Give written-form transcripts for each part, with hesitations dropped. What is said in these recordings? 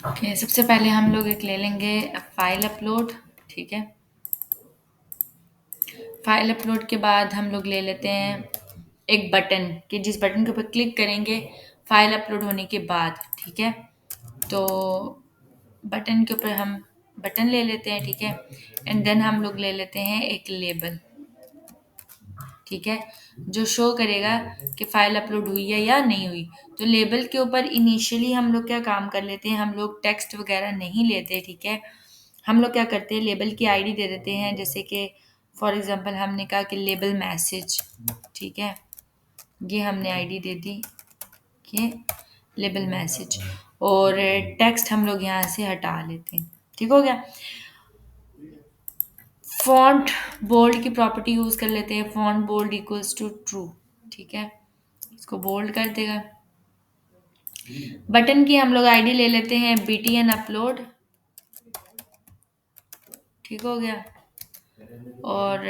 Okay, सबसे पहले हम लोग एक ले लेंगे फाइल अपलोड। ठीक है, फाइल अपलोड के बाद हम लोग ले लेते हैं एक बटन, कि जिस बटन के ऊपर क्लिक करेंगे फाइल अपलोड होने के बाद। ठीक है, तो बटन के ऊपर हम बटन ले लेते हैं। ठीक है, एंड देन हम लोग ले लेते हैं एक लेबल। ठीक है, जो शो करेगा कि फाइल अपलोड हुई है या नहीं हुई। तो लेबल के ऊपर इनिशियली हम लोग क्या काम कर लेते हैं, हम लोग टेक्स्ट वगैरह नहीं लेते। ठीक है, हम लोग क्या करते हैं, लेबल की आईडी दे देते हैं। जैसे कि फॉर एग्जांपल हमने कहा कि लेबल मैसेज। ठीक है, ये हमने आईडी दे दी कि लेबल मैसेज, और टेक्स्ट हम लोग यहाँ से हटा लेते हैं। ठीक हो गया। फॉन्ट बोल्ड की प्रॉपर्टी यूज कर लेते हैं, font bold equals to true. ठीक है, इसको बोल्ड कर देगा। बटन की हम लोग आईडी ले लेते हैं btn अपलोड। ठीक हो गया, और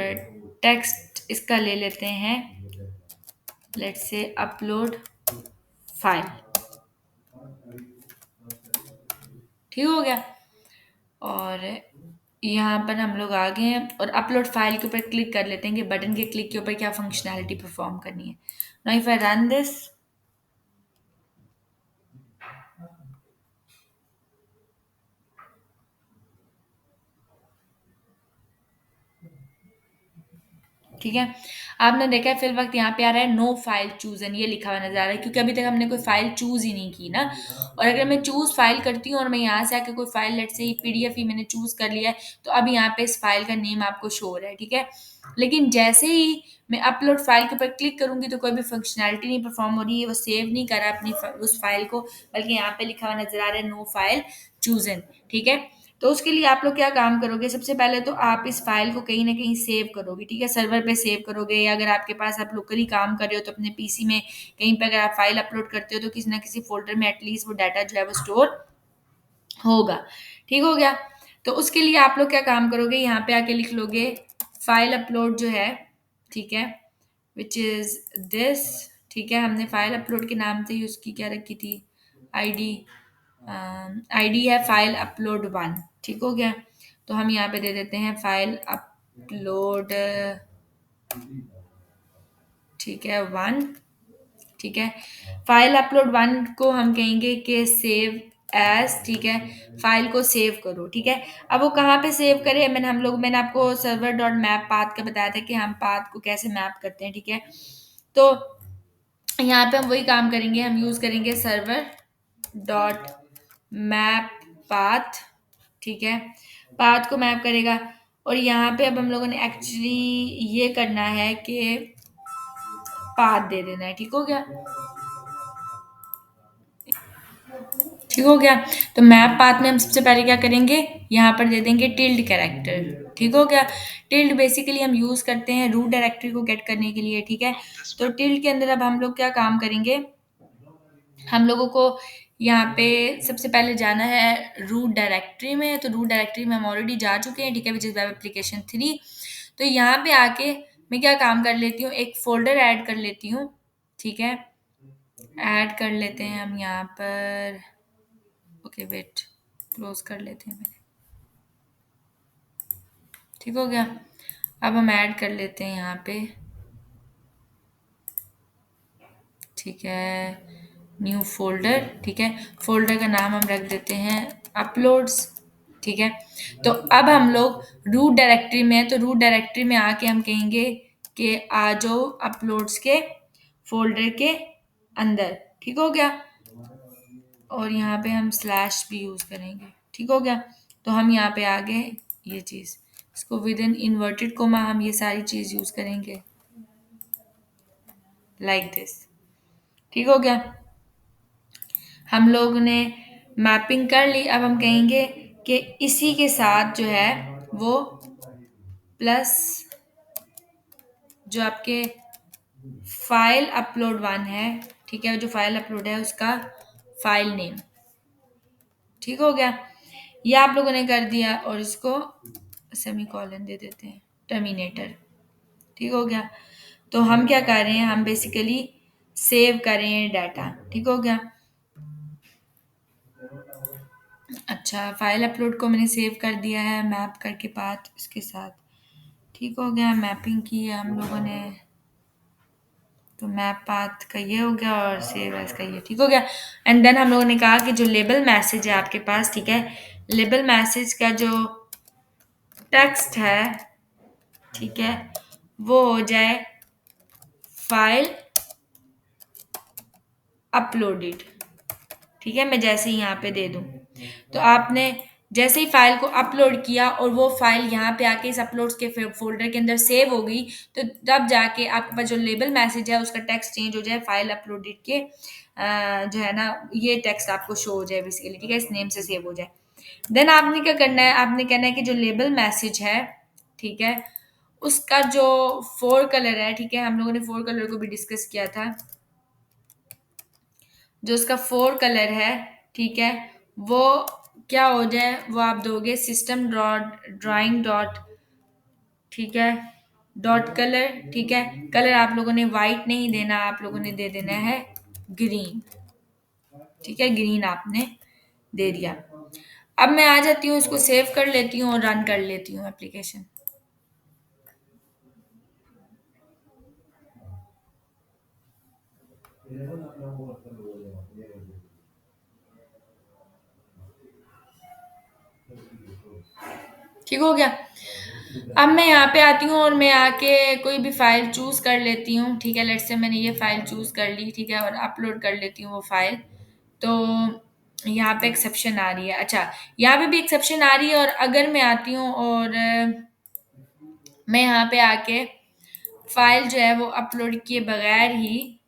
टेक्स्ट इसका ले लेते हैं लेट्स से अपलोड फाइल। ठीक हो गया, और यहाँ पर हम लोग आ गए हैं और अपलोड फाइल के ऊपर क्लिक कर लेते हैं कि बटन के क्लिक के ऊपर क्या फंक्शनैलिटी परफॉर्म करनी है। Now if I run this, ठीक है, आपने देखा है फिल वक्त यहाँ पे आ रहा है नो फाइल चूजन, ये लिखा हुआ नजर आ रहा है क्योंकि अभी तक हमने कोई फाइल चूज ही नहीं की ना। और अगर मैं चूज फाइल करती हूँ और मैं यहाँ से आके कोई फाइल लेट से ही पीडीएफ ही मैंने चूज कर लिया है, तो अब यहाँ पे इस फाइल का नेम आपको शो हो रहा है। ठीक है, लेकिन जैसे ही मैं अपलोड फाइल के ऊपर क्लिक करूंगी तो कोई भी फंक्शनैलिटी नहीं परफॉर्म हो रही है, वो सेव नहीं कर रहा अपनी उस फाइल को, बल्कि यहाँ पे लिखा हुआ नजर आ रहा है नो फाइल चूजन। ठीक है, तो उसके लिए आप लोग क्या काम करोगे, सबसे पहले तो आप इस फाइल को कहीं ना कहीं सेव करोगे। ठीक है, सर्वर पे सेव करोगे, या अगर आपके पास आप लोकली काम कर रहे हो तो अपने पीसी में कहीं पे अगर आप फाइल अपलोड करते हो तो किसी ना किसी फोल्डर में एटलीस्ट वो डाटा जो है वो स्टोर होगा। ठीक हो गया, तो उसके लिए आप लोग क्या काम करोगे, यहाँ पे आके लिख लोगे फाइल अपलोड जो है। ठीक है, विच इज दिस। ठीक है, हमने फाइल अपलोड के नाम से ही उसकी क्या रखी थी, आईडी। आईडी है फाइल अपलोड वन। ठीक हो गया, तो हम यहाँ पे दे देते हैं फाइल अपलोड। ठीक है, वन। ठीक है, फाइल अपलोड वन को हम कहेंगे कि सेव एज। ठीक है, फाइल को सेव करो। ठीक है, अब वो कहाँ पे सेव करें, मैंने आपको सर्वर डॉट मैप पाथ का बताया था कि हम पाथ को कैसे मैप करते हैं। ठीक है, तो यहाँ पे हम वही काम करेंगे, हम यूज करेंगे सर्वर डॉट मैप पाथ। ठीक है, पाथ को मैप करेगा, और यहाँ पे अब हम लोगों ने एक्चुअली ये करना है कि पाथ दे देना है। ठीक हो गया, ठीक हो गया, तो मैप पाथ में हम सबसे पहले क्या करेंगे, यहाँ पर दे देंगे टिल्ड कैरेक्टर। ठीक हो गया, टिल्ड बेसिकली हम यूज करते हैं रूट डायरेक्टरी को गेट करने के लिए। ठीक है, तो टिल्ड के अंदर अब हम लोग क्या काम करेंगे, हम लोगों को यहाँ पे सबसे पहले जाना है रूट डायरेक्टरी में। तो रूट डायरेक्टरी में हम ऑलरेडी जा चुके हैं। ठीक है, विच इज वेब एप्लीकेशन 3। तो यहाँ पे आके मैं क्या काम कर लेती हूँ, एक फोल्डर ऐड कर लेती हूँ। ठीक है, ऐड कर लेते हैं हम यहाँ पर। ओके वेट, क्लोज कर लेते हैं पहले। ठीक हो गया, अब हम ऐड कर लेते हैं यहाँ पे। ठीक है, न्यू फोल्डर। ठीक है, फोल्डर का नाम हम रख देते हैं अपलोड्स। ठीक है, तो अब हम लोग रूट डायरेक्टरी में, तो रूट डायरेक्टरी में आके हम कहेंगे कि आ जाओ अपलोड्स के फोल्डर के अंदर। ठीक हो गया, और यहाँ पे हम स्लैश भी यूज करेंगे। ठीक हो गया, तो हम यहाँ पे आ गए, ये चीज इसको विद इन इन्वर्टेड कोमा हम ये सारी चीज यूज करेंगे लाइक दिस। ठीक हो गया, हम लोग ने मैपिंग कर ली। अब हम कहेंगे कि इसी के साथ जो है वो प्लस जो आपके फाइल अपलोड वन है। ठीक है, जो फाइल अपलोड है उसका फाइल नेम। ठीक हो गया, ये आप लोगों ने कर दिया, और इसको सेमी कॉलन दे देते हैं, टर्मिनेटर। ठीक हो गया, तो हम क्या कर रहे हैं, हम बेसिकली सेव कर रहे हैं डाटा। ठीक हो गया, अच्छा, फाइल अपलोड को मैंने सेव कर दिया है मैप करके पाथ इसके साथ। ठीक हो गया, मैपिंग की है हम लोगों ने। तो मैप पाथ का ये हो गया और सेव एज का ये ठीक हो गया। एंड देन हम लोगों ने कहा कि जो लेबल मैसेज है आपके पास, ठीक है, लेबल मैसेज का जो टेक्स्ट है, ठीक है, वो हो जाए फाइल अपलोडेड। ठीक है, मैं जैसे ही यहाँ पे दे दूँ, तो आपने जैसे ही फाइल को अपलोड किया और वो फाइल यहाँ पे आके इस अपलोड्स के फोल्डर के अंदर सेव हो गई, तो तब जाके आपके पास जो लेबल मैसेज है उसका टेक्स्ट चेंज हो जाए, फाइल अपलोडेड के जो है ना ये टेक्स्ट आपको शो हो जाए बेसिकली, ठीक है, इस नेम से सेव हो जाए। देन आपने क्या करना है, आपने कहना है कि जो लेबल मैसेज है, ठीक है, उसका जो फोर कलर है, ठीक है, हम लोगों ने फोर कलर को भी डिस्कस किया था, जो उसका फोर कलर है, ठीक है, वो क्या हो जाए, वो आप दोगे सिस्टम डॉट ड्राइंग डॉट, ठीक है, डॉट कलर, ठीक है, कलर आप लोगों ने वाइट नहीं देना, आप लोगों ने दे देना है ग्रीन। ठीक है, ग्रीन आपने दे दिया। अब मैं आ जाती हूँ, इसको सेव कर लेती हूँ और रन कर लेती हूँ एप्लीकेशन। ठीक हो गया। अब मैं यहाँ पे आती हूँ और मैं आके कोई भी फाइल चूज कर लेती हूँ, ठीक है, लेट्स से मैंने ये फाइल चूज कर ली, ठीक है, और अपलोड कर लेती हूँ वो फाइल। तो यहाँ पे एक्सेप्शन आ रही है, अच्छा, यहाँ पे भी एक्सेप्शन आ रही है। और अगर मैं आती हूँ और मैं यहाँ पे आके फाइल जो है वो अपलोड किए बगैर ही,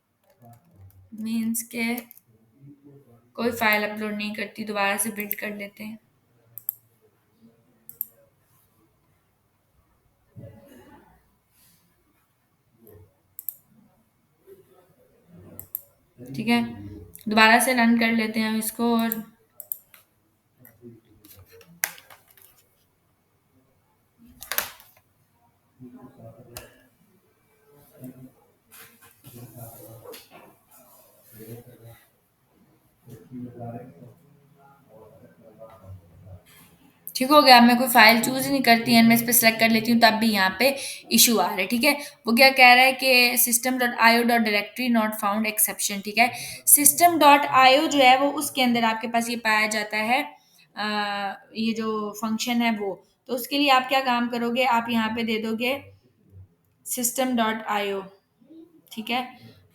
मीन्स के कोई फाइल अपलोड नहीं करती, दोबारा से बिल्ड कर लेते हैं। ठीक है, दोबारा से रन कर लेते हैं हम इसको। और ठीक हो गया, अब मैं कोई फाइल चूज ही नहीं करती है, मैं इस पर सेलेक्ट कर लेती हूँ, तब भी यहाँ पे इशू आ रहा है। ठीक है, वो क्या कह रहा है कि system dot I O dot directory not found exception. ठीक है, सिस्टम डॉट आई ओ जो है वो उसके अंदर आपके पास ये पाया जाता है, ये जो फंक्शन है वो। तो उसके लिए आप क्या काम करोगे, आप यहाँ पे दे दोगे सिस्टम डॉट आई ओ। ठीक है,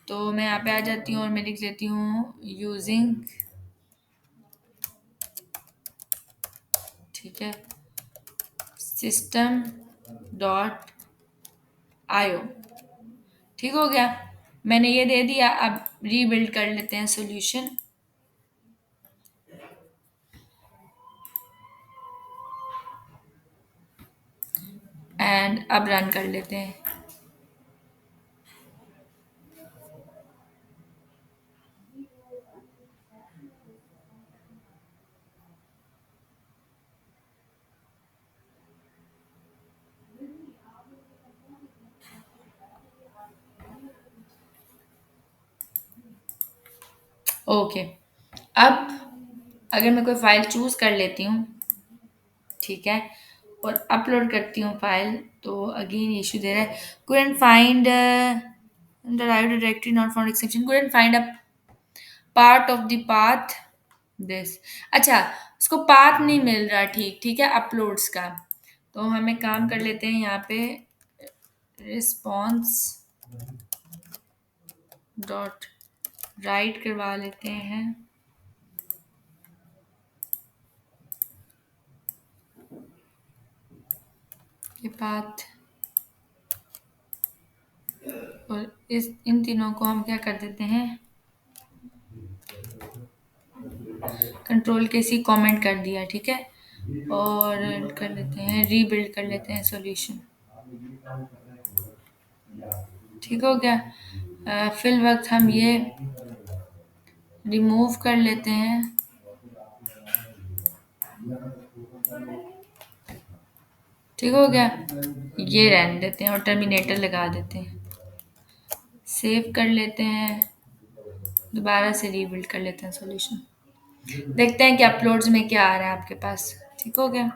तो मैं यहाँ पे आ जाती हूँ और मैं लिख लेती हूँ यूजिंग, ठीक है, सिस्टम डॉट आयो। ठीक हो गया, मैंने ये दे दिया। अब रीबिल्ड कर लेते हैं सॉल्यूशन एंड अब रन कर लेते हैं। ओके, अब अगर मैं कोई फाइल चूज कर लेती हूँ, ठीक है, और अपलोड करती हूँ फाइल, तो अगेन इशू दे रहा है, couldn't find the right directory not found exception, couldn't find a part of the path this। अच्छा, उसको पाथ नहीं मिल रहा, ठीक, ठीक है, अपलोड्स का। तो हम एक काम कर लेते हैं, यहाँ पे रिस्पॉन्स डॉट राइट करवा लेते हैं ये पाथ, और इस इन तीनों को हम क्या कर देते हैं, कंट्रोल के सी कमेंट कर दिया, ठीक है, और कर लेते हैं रीबिल्ड कर लेते हैं सॉल्यूशन। ठीक हो गया, फिल वक्त हम ये रिमूव कर लेते हैं, ठीक हो गया, ये रहने देते हैं और टर्मिनेटर लगा देते हैं, सेव कर लेते हैं, दोबारा से रीबिल्ड कर लेते हैं सॉल्यूशन। देखते हैं कि अपलोड्स में क्या आ रहा है आपके पास। ठीक हो गया?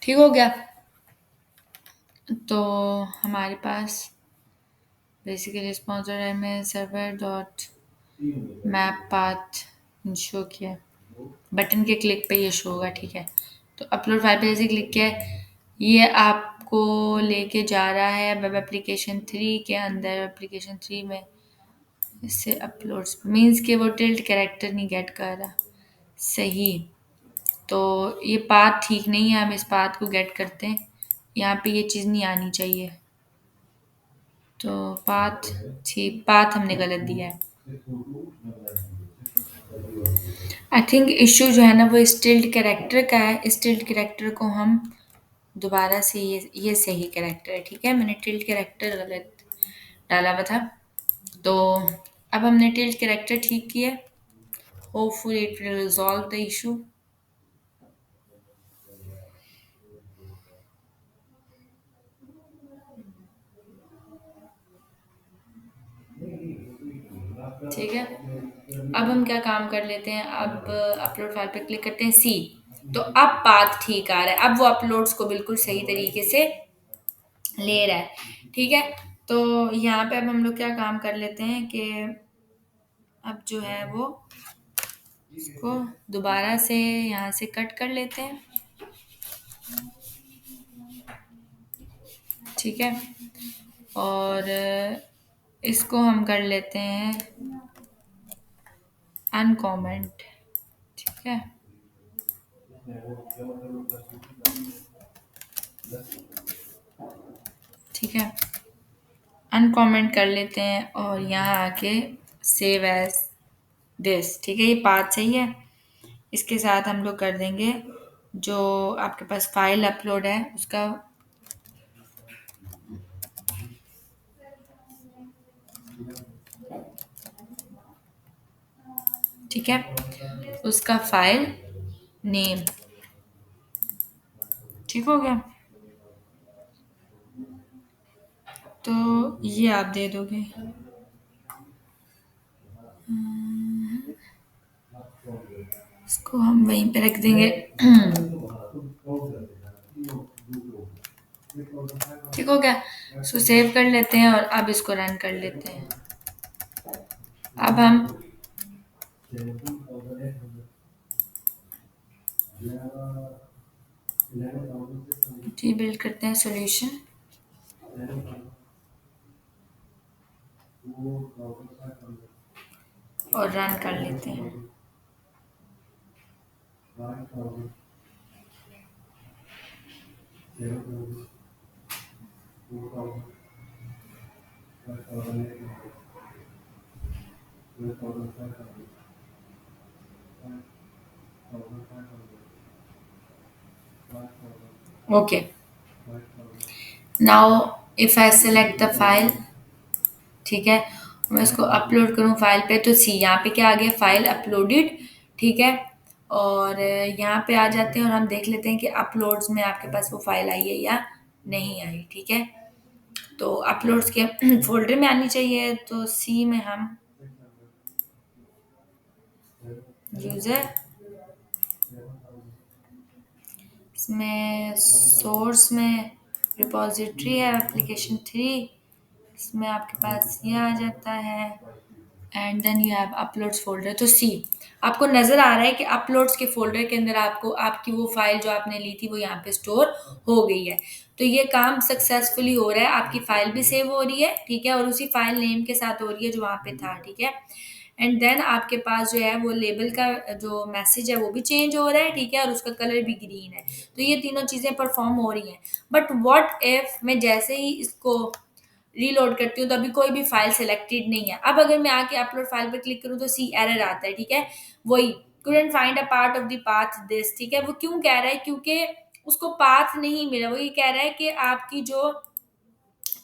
ठीक हो गया? तो हमारे पास बेसिकली स्पॉन्सर है में server dot map path show किया है। बटन के क्लिक पे ये शो होगा, ठीक है। तो अपलोड फाइल पे जैसे क्लिक किया है, ये आपको लेके जा रहा है वेब एप्लीकेशन 3 के अंदर। एप्लीकेशन 3 में इससे अपलोड्स मीन्स कि वो टिल्ट कैरेक्टर नहीं गेट कर रहा। सही। तो ये पाथ ठीक नहीं है, हम इस पाथ को गेट करते हैं। यहाँ पे ये चीज़ नहीं आनी चाहिए। तो पाथ ठीक, पाथ हमने गलत दिया है। आई थिंक इशू जो है ना वो स्टिल्ड कैरेक्टर का है। स्टिल्ड कैरेक्टर को हम दोबारा से ये सही कैरेक्टर है, ठीक है। मैंने टिल्ड कैरेक्टर गलत डाला हुआ था। तो अब हमने टिल्ड कैरेक्टर ठीक किया। Hopefully it will resolve the issue. ठीक है। अब हम क्या काम कर लेते हैं, अब अपलोड फाइल पे क्लिक करते हैं सी। तो अब पाथ ठीक आ रहा है, अब वो अपलोड्स को बिल्कुल सही तरीके से ले रहा है, ठीक है। तो यहाँ पे अब हम लोग क्या काम कर लेते हैं कि अब जो है वो इसको दोबारा से यहाँ से कट कर लेते हैं, ठीक है। और इसको हम कर लेते हैं अनकॉमेंट, ठीक है। ठीक है, अनकमेंट कर लेते हैं और यहाँ आके सेव एज दिस, ठीक है। ये पाथ सही है। इसके साथ हम लोग कर देंगे जो आपके पास फाइल अपलोड है उसका, ठीक है, उसका फाइल नेम। ठीक हो गया? तो ये आप दे दोगे। इसको हम वहीं पे रख देंगे। ठीक हो गया? इसको सेव कर लेते हैं और अब इसको रन कर लेते हैं। अब हम जी बिल्ड करते हैं सॉल्यूशन और रन कर लेते हैं। Okay, now if I select the file, ठीक है, मैं इसको अपलोड करूँ फाइल पे, तो सी यहाँ पे क्या आ गया, फाइल अपलोडेड, ठीक है। और यहाँ पे आ जाते हैं और हम देख लेते हैं कि अपलोड्स में आपके पास वो फाइल आई है या नहीं आई, ठीक है। तो अपलोड्स के फोल्डर में आनी चाहिए, तो सी में हम यूज़र, इसमें सोर्स में रिपॉजिटरी है एप्लीकेशन 3, इसमें आपके पास ये आ जाता है and then you have uploads folder. तो सी आपको नजर आ रहा है कि अपलोड्स के फोल्डर के अंदर आपको आपकी वो फाइल जो आपने ली थी वो यहाँ पे स्टोर हो गई है। तो ये काम सक्सेसफुली हो रहा है, आपकी फाइल भी सेव हो रही है, ठीक है, और उसी फाइल नेम के साथ हो रही है जो वहाँ पे था, ठीक है। एंड देन आपके पास जो है वो लेबल का जो मैसेज है वो भी चेंज हो रहा है, ठीक है, और उसका कलर भी ग्रीन है। तो ये तीनों चीजें परफॉर्म हो रही हैं। बट व्हाट इफ मैं जैसे ही इसको रीलोड करती हूँ तो अभी कोई भी फाइल सेलेक्टेड नहीं है। अब अगर मैं आके अपलोड फाइल पे क्लिक करूँ तो सी एरर आता है, ठीक है। वही couldn't find a part of the path this, ठीक है। वो क्यों कह रहा है, क्योंकि उसको पाथ नहीं मिला। वो ये कह रहा है कि आपकी जो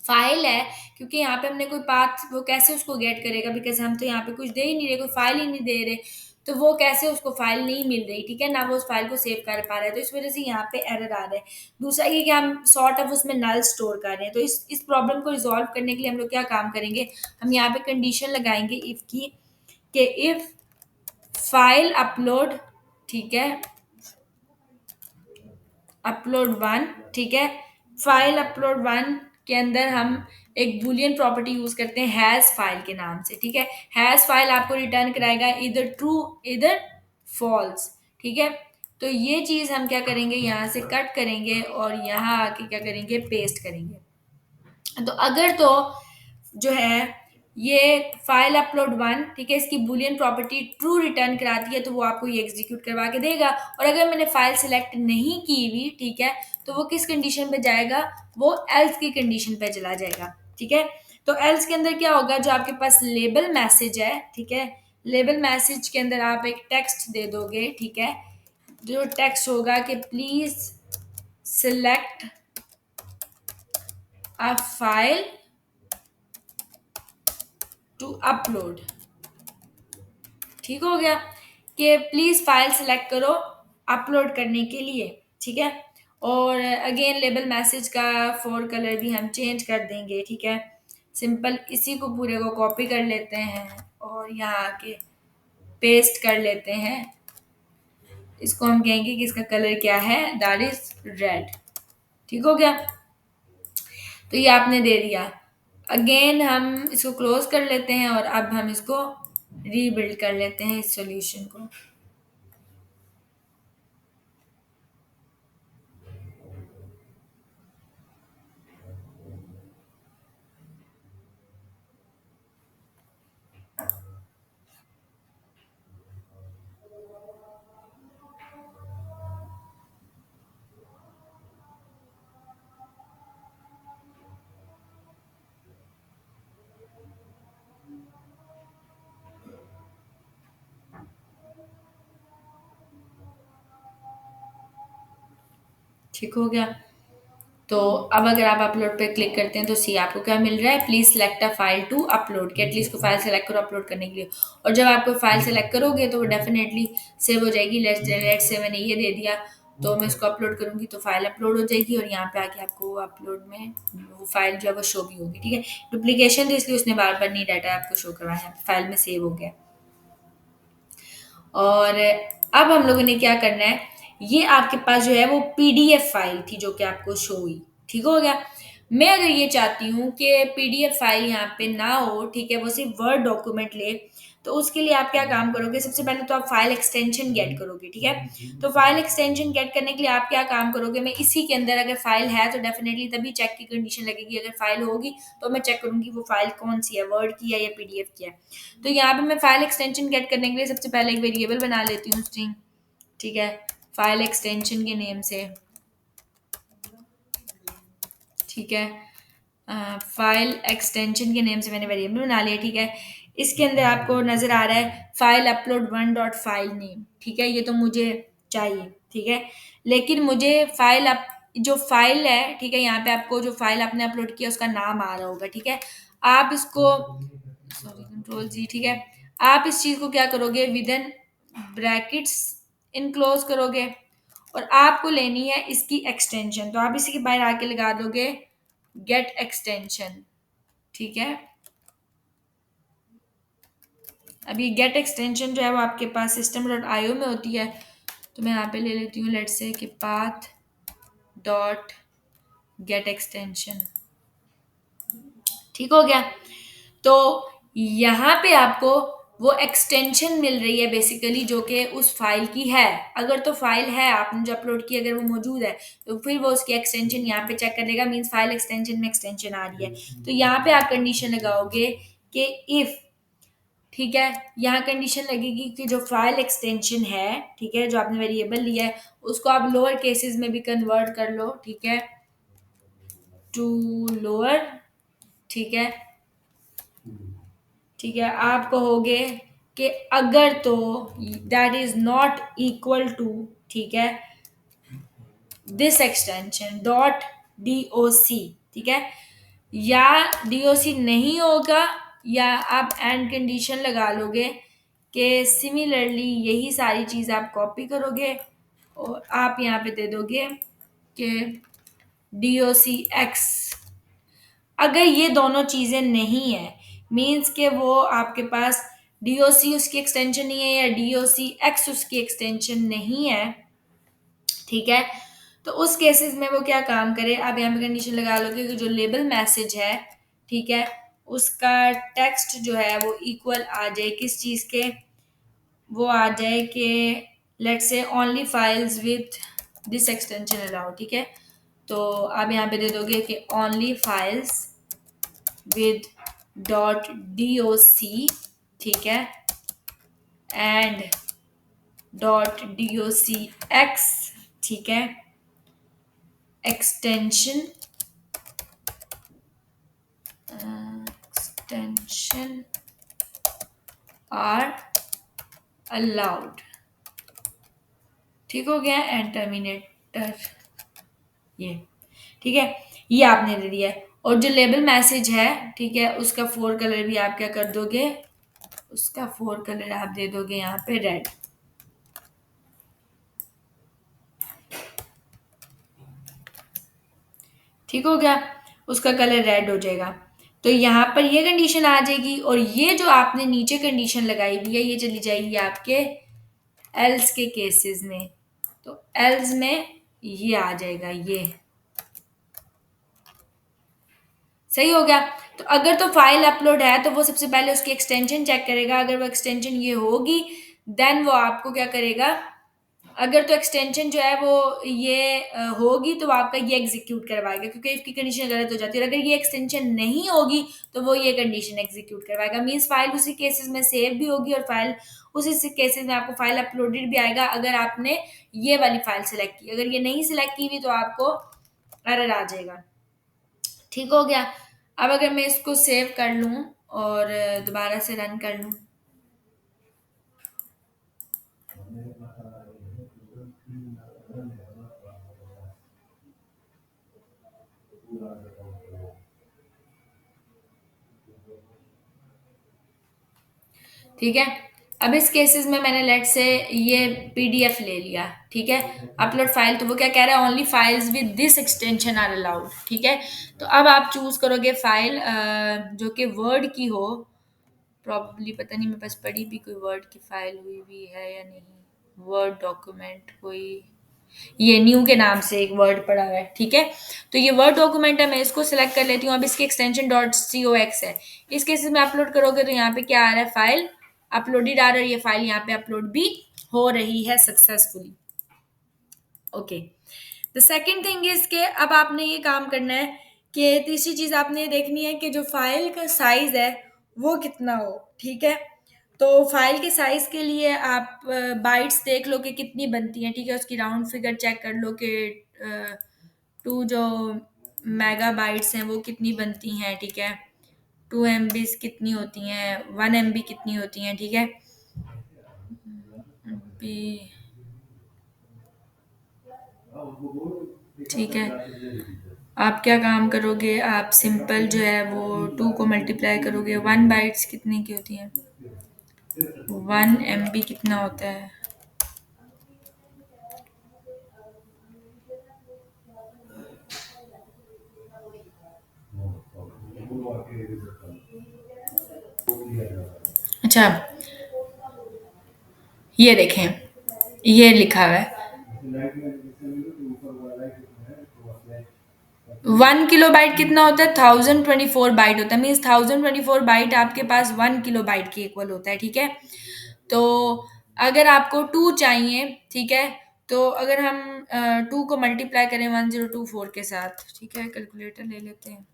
फाइल है, क्योंकि यहाँ पे हमने कोई पाथ, वो कैसे उसको गेट करेगा, बिकॉज हम तो यहाँ पे कुछ दे ही नहीं रहे, कोई फाइल ही नहीं दे रहे, तो वो कैसे उसको फाइल नहीं मिल रही, ठीक है ना, वो उस फाइल को सेव कर पा रहा है, तो इस वजह से यहाँ पे एरर आ रहा है। दूसरा ये कि हम सॉर्ट ऑफ उसमें नल स्टोर कर रहे हैं, तो इस प्रॉब्लम को रिजॉल्व करने के लिए हम लोग क्या काम करेंगे, हम यहाँ पे कंडीशन लगाएंगे इफ की, कि इफ फाइल अपलोड, ठीक है, अपलोड वन, ठीक है, फाइल अपलोड वन के अंदर हम एक बुलियन प्रॉपर्टी यूज करते हैं हैज फाइल के नाम से, ठीक है। हैज फाइल आपको रिटर्न कराएगा इधर ट्रू इधर फॉल्स, ठीक है। तो ये चीज हम क्या करेंगे, यहाँ से कट करेंगे और यहाँ आके क्या करेंगे, पेस्ट करेंगे। तो अगर तो जो है ये फाइल अपलोड वन, ठीक है, इसकी बुलियन प्रॉपर्टी ट्रू रिटर्न कराती है, तो वो आपको ये एग्जीक्यूट करवा के देगा। और अगर मैंने फाइल सिलेक्ट नहीं की हुई, ठीक है, तो वो किस कंडीशन पे जाएगा, वो एल्स की कंडीशन पे चला जाएगा, ठीक है। तो एल्स के अंदर क्या होगा, जो आपके पास लेबल मैसेज है, ठीक है, लेबल मैसेज के अंदर आप एक टेक्स्ट दे दोगे, ठीक है, जो टेक्स्ट होगा कि please select a file to upload, ठीक हो गया, कि प्लीज फाइल सेलेक्ट करो अपलोड करने के लिए, ठीक है। और अगेन लेबल मैसेज का फॉर कलर भी हम चेंज कर देंगे, ठीक है। सिंपल इसी को पूरे को कॉपी कर लेते हैं और यहाँ आके पेस्ट कर लेते हैं। इसको हम कहेंगे कि इसका कलर क्या है, दैट इज रेड, ठीक हो गया। तो ये आपने दे दिया। अगेन हम इसको क्लोज कर लेते हैं और अब हम इसको रीबिल्ड कर लेते हैं इस सॉल्यूशन को। ठीक हो गया। तो अब अगर आप अपलोड पे क्लिक करते हैं तो सी आपको क्या मिल रहा है, please select a file to upload, कि एटलीस्ट को फाइल सेलेक्ट करो अपलोड करने के लिए। और जब आप कोई फाइल सेलेक्ट करोगे तो वो डेफिनेटली सेव हो जाएगी। लेट से मैंने ये दे दिया, तो मैं इसको अपलोड करूंगी तो फाइल अपलोड हो जाएगी और यहाँ पे आके आपको अपलोड में वो फाइल जो है वो शो भी होगी, ठीक है। डुप्लीकेशन तो इसलिए उसने बार बार नहीं डाटा आपको शो करवाया, फाइल में सेव हो गया। और अब हम लोगों ने क्या करना है, ये आपके पास जो है वो पीडीएफ फाइल थी जो कि आपको शो हुई, ठीक हो गया। मैं अगर ये चाहती हूँ कि पीडीएफ फाइल यहाँ पे ना हो, ठीक है, वो सिर्फ वर्ड डॉक्यूमेंट ले, तो उसके लिए आप क्या काम करोगे, सबसे पहले तो आप फाइल एक्सटेंशन गेट करोगे, ठीक है। तो फाइल एक्सटेंशन गेट करने के लिए आप क्या काम करोगे, मैं इसी के अंदर अगर फाइल है तो डेफिनेटली तभी चेक की कंडीशन लगेगी, अगर फाइल होगी तो मैं चेक करूंगी वो फाइल कौन सी है, वर्ड की है या पीडीएफ की है। तो यहाँ पे मैं फाइल एक्सटेंशन गेट करने के लिए सबसे पहले एक वेरिएबल बना लेती हूँ स्ट्रिंग, ठीक है, फाइल एक्सटेंशन के नेम से, ठीक है। फाइल एक्सटेंशन के नेम से मैंने वेरिएबल बना लिया, ठीक है। इसके अंदर आपको नजर आ रहा है file upload one dot file name, ठीक है, ये तो मुझे चाहिए, ठीक है। लेकिन मुझे फाइल अप जो फाइल है, ठीक है, यहाँ पे आपको जो फाइल आपने अपलोड किया उसका नाम आ रहा होगा, ठीक है। आप इसको सॉरी कंट्रोल जी, ठीक है, आप इस चीज को क्या करोगे, विद इन ब्रैकेट्स इनक्लोज करोगे और आपको लेनी है इसकी एक्सटेंशन, तो आप इसी के बाहर आके लगा दोगे गेट एक्सटेंशन, ठीक है। अब ये गेट एक्सटेंशन जो है वो आपके पास सिस्टम डॉट आई ओ में होती है, तो मैं यहाँ पे ले लेती हूँ लेट से कि पाथ डॉट गेट एक्सटेंशन, ठीक हो गया। तो यहाँ पे आपको वो एक्सटेंशन मिल रही है बेसिकली जो कि उस फाइल की है। अगर तो फाइल है आपने जो अपलोड की, अगर वो मौजूद है तो फिर वो उसकी एक्सटेंशन यहाँ पे चेक कर लेगा, मीन्स फाइल एक्सटेंशन में एक्सटेंशन आ रही है। तो यहाँ पे आप कंडीशन लगाओगे कि इफ, ठीक है, यहाँ कंडीशन लगेगी कि जो फाइल एक्सटेंशन है, ठीक है, जो आपने वेरिएबल लिया है उसको आप लोअर केसेस में भी कन्वर्ट कर लो, ठीक है, टू लोअर, ठीक है, ठीक है। आप कहोगे कि अगर तो that is not equal to, ठीक है, दिस एक्सटेंशन डॉट DOC, ठीक है। या DOC नहीं होगा, या आप एंड कंडीशन लगा लोगे कि सिमिलरली यही सारी चीज़ आप कॉपी करोगे और आप यहाँ पे दे दोगे कि DOC X। अगर ये दोनों चीज़ें नहीं है, मीन्स के वो आपके पास DOC उसकी एक्सटेंशन नहीं है या DOC X उसकी एक्सटेंशन नहीं है, ठीक है। तो उस केसेस में वो क्या काम करे, आप यहाँ पे कंडीशन लगा लोगे कि जो लेबल मैसेज है, ठीक है, उसका टेक्स्ट जो है वो इक्वल आ जाए किस चीज़ के, वो आ जाए कि let's say only files with this extension allow, ठीक है। तो आप यहाँ पे दे दोगे कि only files with dot DOC, ठीक है, एंड डॉट DOC X, ठीक है, एक्सटेंशन एक्सटेंशन आर अलाउड, ठीक हो गया, एंड टर्मिनेटर, ये ठीक है, ये आपने दे दिया है। और जो लेबल मैसेज है, ठीक है, उसका फोर कलर भी आप क्या कर दोगे, उसका फोर कलर आप दे दोगे यहाँ पे रेड, ठीक हो गया, उसका कलर रेड हो जाएगा। तो यहाँ पर ये कंडीशन आ जाएगी, और ये जो आपने नीचे कंडीशन लगाई हुई है ये चली जाएगी आपके एल्स के केसेस में। तो एल्स में ये आ जाएगा, ये सही हो गया। तो अगर तो फाइल अपलोड है तो वो सबसे पहले उसकी एक्सटेंशन चेक करेगा, अगर वो एक्सटेंशन ये होगी देन वो आपको क्या करेगा, अगर तो एक्सटेंशन जो है वो ये होगी तो वो आपका ये एग्जीक्यूट करवाएगा, क्योंकि इसकी कंडीशन गलत हो जाती है। और अगर ये एक्सटेंशन नहीं होगी तो वो ये कंडीशन एग्जीक्यूट करवाएगा, मीन्स फाइल उसी केसेस में सेव भी होगी और फाइल उसी केसेस में आपको फाइल अपलोडेड भी आएगा अगर आपने ये वाली फाइल सेलेक्ट की। अगर ये नहीं सिलेक्ट की हुई तो आपको एरर आ जाएगा, ठीक हो गया। अब अगर मैं इसको सेव कर लूँ और दोबारा से रन कर लूँ, ठीक है। अब इस केसेस में मैंने लेट से ये PDF ले लिया, ठीक है, अपलोड फाइल, तो वो क्या कह रहा है, only files with this extension are allowed, ठीक है। तो अब आप चूज करोगे फाइल जो कि वर्ड की हो, प्रॉब्ली पता नहीं मेरे पास पड़ी भी कोई वर्ड की फाइल हुई भी है या नहीं, वर्ड डॉक्यूमेंट कोई, ये न्यू के नाम से एक वर्ड पड़ा हुआ है, ठीक है। तो ये वर्ड डॉक्यूमेंट है, मैं इसको सिलेक्ट कर लेती हूँ। अब इसकी एक्सटेंशन .cox है। इस केसेस में अपलोड करोगे तो यहाँ पे क्या आ रहा है, फाइल अपलोडेड आ रहा है, और ये फाइल यहाँ पे अपलोड भी हो रही है successfully, okay. The second thing is के अब आपने ये काम करना है कि तीसरी चीज आपने देखनी है कि जो फाइल का साइज है वो कितना हो, ठीक है। तो फाइल के साइज के लिए आप बाइट्स देख लो कि कितनी बनती हैं, ठीक है, उसकी राउंड फिगर चेक कर लो कि टू जो मेगा बाइट्स हैं वो कितनी बनती हैं, ठीक है, 2 MB कितनी होती हैं, 1 MB कितनी होती हैं, ठीक है। MB, ठीक है। आप क्या काम करोगे, आप सिंपल जो है वो 2 को मल्टीप्लाई करोगे, 1 बाइट्स कितने की होती हैं, 1 MB कितना होता है, अच्छा ये देखें, ये लिखा हुआ है 1 KB कितना होता है, 1024 बाइट होता है, मीन्स 1024 बाइट आपके पास 1 KB के इक्वल होता है, ठीक है। तो अगर आपको 2 चाहिए, ठीक है, तो अगर हम 2 को मल्टीप्लाई करें 1024 के साथ, ठीक है, कैलकुलेटर ले लेते हैं,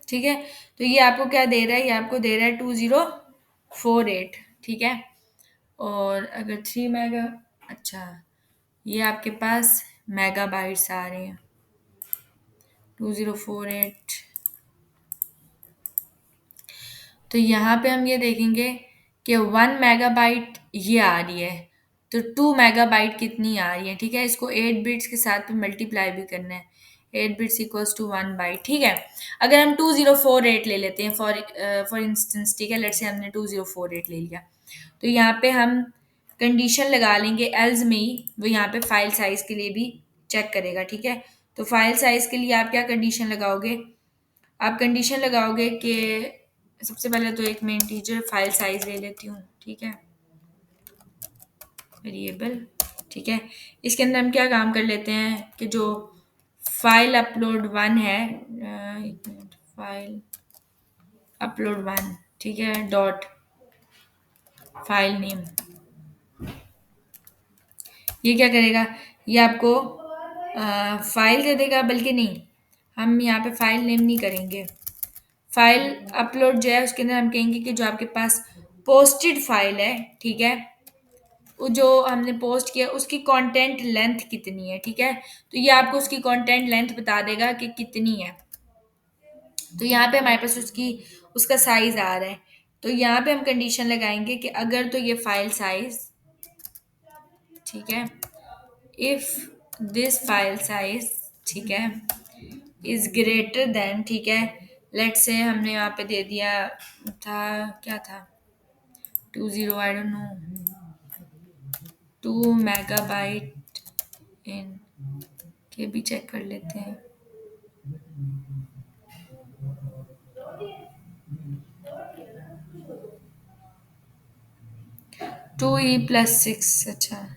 ठीक है। तो ये आपको क्या दे रहा है, ये आपको दे रहा है 2048, ठीक है। और अगर 3 मेगा, अच्छा ये आपके पास मेगा बाइट्स आ रहे हैं, 2048 तो यहाँ पे हम ये देखेंगे कि 1 मेगाबाइट ये आ रही है, तो 2 मेगाबाइट कितनी आ रही है, ठीक है। इसको 8 बिट्स के साथ में मल्टीप्लाई भी करना है। 8 बिट्स इक्वल्स टू 1 बाइट, ठीक है। अगर हम 2048 ले लेते हैं फॉर इंस्टेंस, ठीक है, लेट्स से हमने 2048 ले लिया, तो यहाँ पे हम कंडीशन लगा लेंगे एल्स में ही, वो यहाँ पे फाइल साइज के लिए भी चेक करेगा, ठीक है। तो फाइल साइज के लिए आप क्या कंडीशन लगाओगे, आप कंडीशन लगाओगे कि सबसे पहले तो एक मैं इंटीजर फाइल साइज ले लेती हूँ, ठीक है, वेरिएबल, ठीक है। इसके अंदर हम क्या काम कर लेते हैं कि जो फाइल अपलोड वन है, एक मिनट, फाइल अपलोड वन, ठीक है, डॉट फाइल नेम, ये क्या करेगा, ये आपको फाइल दे देगा, बल्कि नहीं, हम यहाँ पे फाइल नेम नहीं करेंगे। फाइल अपलोड जो है उसके अंदर हम कहेंगे कि जो आपके पास पोस्टेड फाइल है, ठीक है, वो जो हमने पोस्ट किया उसकी कंटेंट लेंथ कितनी है, ठीक है। तो ये आपको उसकी कंटेंट लेंथ बता देगा कि कितनी है। तो यहाँ पे हमारे पास उसकी उसका साइज आ रहा है, तो यहाँ पे हम कंडीशन लगाएंगे कि अगर तो ये फाइल साइज, ठीक है, इफ दिस फाइल साइज, ठीक है, इज ग्रेटर देन, ठीक है, लेट से हमने यहाँ पे दे दिया था, क्या था, 20, आई डोंट नो, 2 मेगाबाइट इन के भी चेक कर लेते हैं। 2E+6, अच्छा,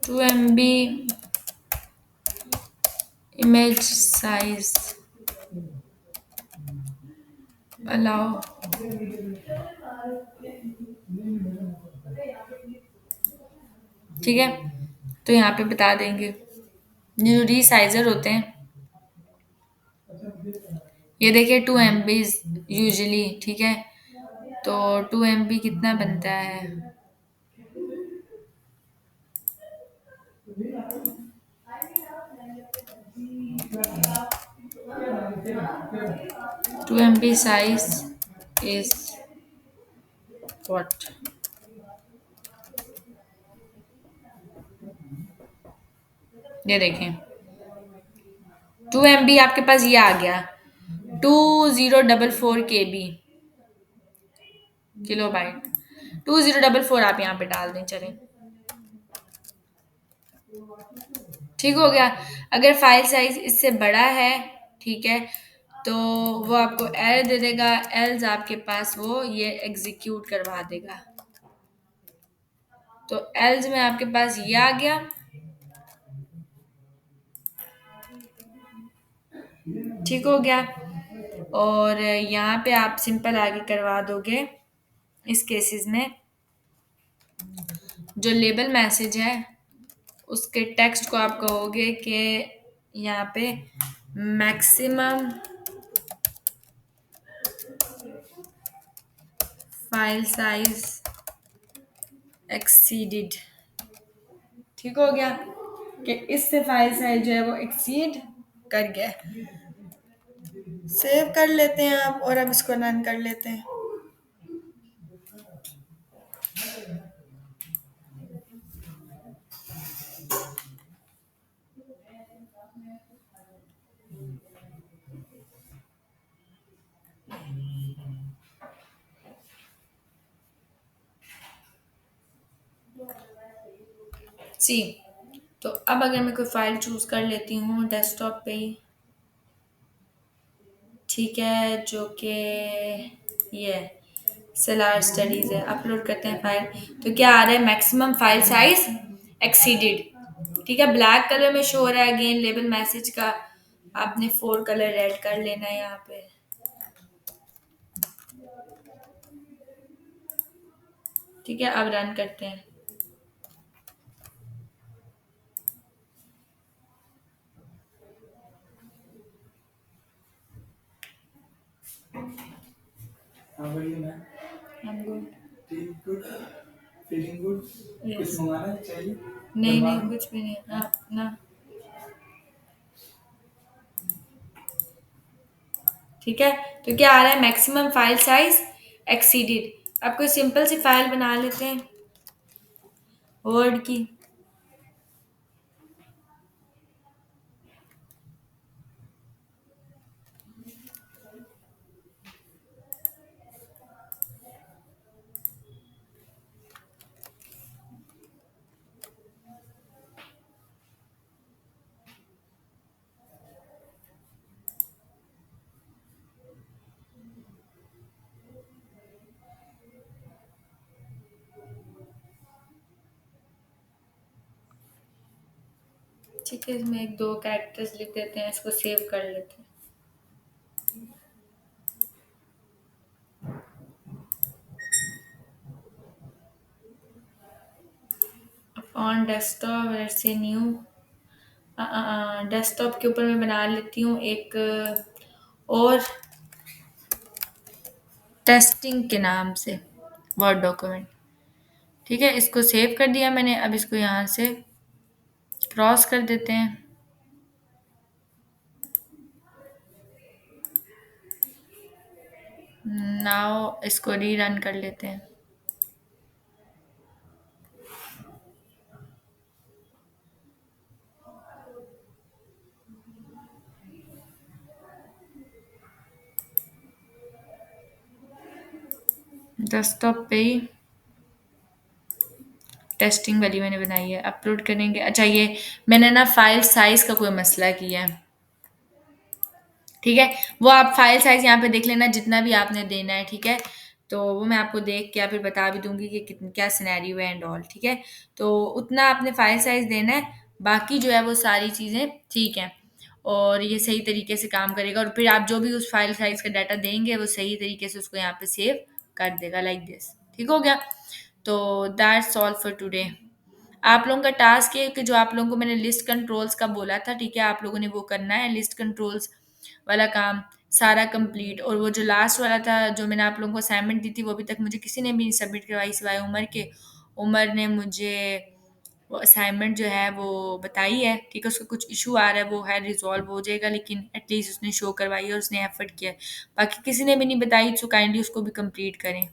2 MB इमेज साइज अलाउ, ठीक है। तो यहाँ पे बता देंगे, ये जो रीसाइजर होते हैं, ये देखिए 2 MB यूजली, ठीक है, तो 2 MB कितना बनता है, 2 MB साइज इज व्हाट, ये देखें 2 MB आपके पास ये आ गया, 2044 KB, किलो बाइट, 2044 आप यहाँ पे डाल दें, चलें, ठीक हो गया। अगर फाइल साइज इससे बड़ा है, ठीक है, तो वो आपको एरर दे देगा, एल्स आपके पास वो ये एग्जीक्यूट करवा देगा। तो एल्स में आपके पास ये आ गया, ठीक हो गया। और यहाँ पे आप सिंपल आगे करवा दोगे इस केसेस में, जो लेबल मैसेज है उसके टेक्स्ट को आप कहोगे कि यहाँ पे मैक्सिमम फाइल साइज एक्सीडेड, ठीक हो गया, कि इससे फाइल साइज जो है वो एक्सीड कर गया। सेव कर लेते हैं आप, और अब इसको रन कर लेते हैं। सी, तो अब अगर मैं कोई फाइल चूज कर लेती हूँ डेस्कटॉप पे ही, ठीक है, जो कि ये सेलार स्टडीज है, अपलोड करते हैं फाइल, तो क्या आ रहा है, मैक्सिमम फाइल साइज एक्सीडेड, ठीक है, ब्लैक कलर में शो हो रहा है। अगेन लेबल मैसेज का आपने 4 कलर रेड कर लेना है यहाँ पे, ठीक है। अब रन करते हैं, गुड। Feeling good. कुछ मंगाना चाहिए? नहीं नहीं कुछ भी नहीं ना ना। ठीक है। तो क्या आ रहा है, मैक्सिमम फाइल साइज एक्सीडेड। अब कोई सिंपल सी फाइल बना लेते हैं वर्ड की। ठीक है, इसमें एक दो कैरेक्टर्स लिख देते हैं, इसको सेव कर लेते हैं। ऑन डेस्कटॉप वैसे न्यू डेस्कटॉप के ऊपर मैं बना लेती हूँ एक और टेस्टिंग के नाम से वर्ड डॉक्यूमेंट। ठीक है, इसको सेव कर दिया मैंने। अब इसको यहाँ से क्रॉस कर देते हैं। नाउ इसको रीरन कर लेते हैं। डेस्कटॉप पे ही टेस्टिंग वाली मैंने बनाई है, अपलोड करेंगे। अच्छा, ये मैंने ना फाइल साइज का कोई मसला किया है। ठीक है, वो आप फाइल साइज यहाँ पे देख लेना जितना भी आपने देना है। ठीक है, तो वो मैं आपको देख के या फिर बता भी दूंगी कि कितन क्या सिनेरियो है एंड ऑल। ठीक है, तो उतना आपने फाइल साइज देना है, बाकी जो है वो सारी चीज़ें ठीक हैं और ये सही तरीके से काम करेगा। और फिर आप जो भी उस फाइल साइज का डाटा देंगे वो सही तरीके से उसको यहाँ पे सेव कर देगा लाइक दिस। ठीक हो गया। तो दैट्स ऑल फॉर टुडे। आप लोगों का टास्क है कि जो आप लोगों को मैंने लिस्ट कंट्रोल्स का बोला था, ठीक है, आप लोगों ने वो करना है, लिस्ट कंट्रोल्स वाला काम सारा कंप्लीट। और वो जो लास्ट वाला था जो मैंने आप लोगों को असाइनमेंट दी थी वो अभी तक मुझे किसी ने भी नहीं सबमिट करवाई सिवाय उमर के। उमर ने मुझे वो असाइनमेंट जो है वो बताई है। ठीक है, उसका कुछ इशू आ रहा है, वो है रिजॉल्व हो जाएगा, लेकिन एटलीस्ट उसने शो करवाई है और उसने एफर्ट किया है। बाकी किसी ने भी नहीं बताई, सो काइंडली उसको भी कंप्लीट करें।